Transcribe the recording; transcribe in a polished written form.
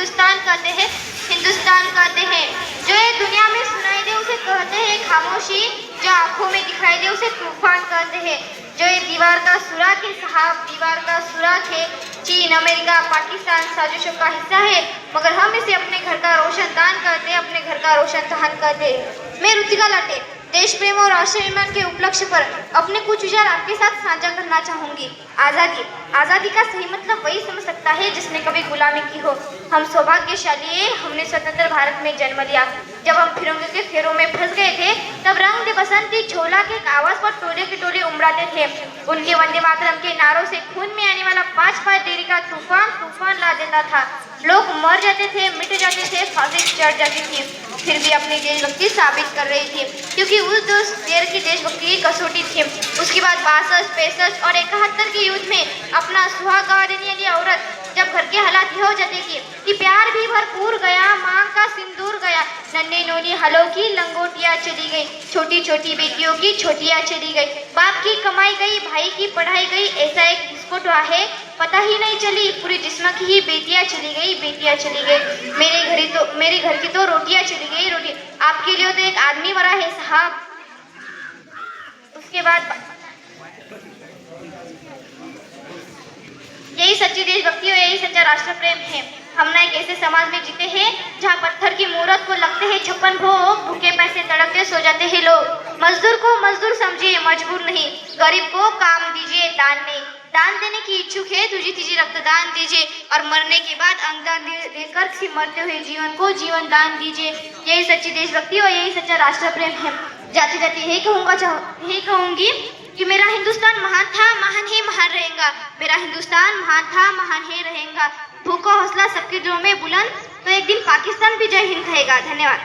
हिंदुस्तान कहते हैं, हिंदुस्तान कहते हैं। जो ये दुनिया में सुनाई दे उसे कहते हैं खामोशी, जो आंखों में दिखाई दे उसे तूफान कहते हैं। जो ये दीवार का सुराख है साहब, दीवार का सुराख है, चीन, अमेरिका, पाकिस्तान साजिशों का हिस्सा है, मगर हम इसे अपने घर का रोशनदान कहते हैं, अपने घर का रोशनदान कहते हैं। मैं रुचिका लाटे देश प्रेम और राष्ट्राभिमान के उपलक्ष्य पर अपने कुछ विचार आपके साथ साझा करना चाहूंगी। आज़ादी, आज़ादी का सही मतलब वही समझ सकता है जिसने कभी गुलामी की हो। हम सौभाग्यशाली हैं, हमने स्वतंत्र भारत में जन्म लिया। जब हम फिरंगियों के फेरों में फंस गए थे तब रंग दे बसंती झोला के आवाज पर टोले के टोले उमड़ाते थे। उनके वंदे मातरम के नारों से खून में आने वाला 5 देरी का तूफान तूफान ला देता था। लोग मर जाते थे, मिट जाते थे, फांसी चढ़ जाती थी, फिर भी अपनी देशभक्ति साबित कर रही थी, क्योंकि उस देर की देशभक्ति की कसौटी थी। उसके बाद 62, 65 और 71 के युद्ध में अपना सुहाग गवा देने वाली औरत जब घर के हालात ये हो जाते कि प्यार भी भरपूर गया, मांग का सिंदूर गया, नन्हे नोनी हलों की लंगोटियां चली गई, छोटी छोटी बेटियों की छोटियां चली गई, बाप की कमाई गई, भाई की पढ़ाई गई, ऐसा एक बिस्कुट है पता ही नहीं चली, पूरी जिस्म की ही बेटियां चली गई, बेटियां चली गई। मेरे घर की तो रोटियां चली गई, रोटी आपके लिए तो एक आदमी मरा है साहब। उसके बाद यही सच्ची देशभक्ति और यही सच्चा राष्ट्र प्रेम है। हम ना एक ऐसे समाज में जीते हैं जहाँ पत्थर की मूरत को लगते हैं 56 भोग, भूखे पैसे तड़पते सो जाते हैं लोग। मजदूर को मजदूर समझिए, मजबूर नहीं, गरीब को काम दीजिए, दान नहीं। दान देने की इच्छुक है तुझे तीजिए रक्तदान दीजिए, और मरने के बाद अंगदान देकर मरते हुए जीवन को जीवन दान दीजिए। यही सच्ची देशभक्ति और यही सच्चा राष्ट्र प्रेम है। जाते जाते यही कहूँगी कि मेरा हिंदुस्तान महान था, महान ही महान रहेगा। मेरा हिंदुस्तान महान था, महान ही रहेगा। भूख का हौसला सबके दिलों में बुलंद, तो एक दिन पाकिस्तान भी जय हिंद कहेगा। धन्यवाद।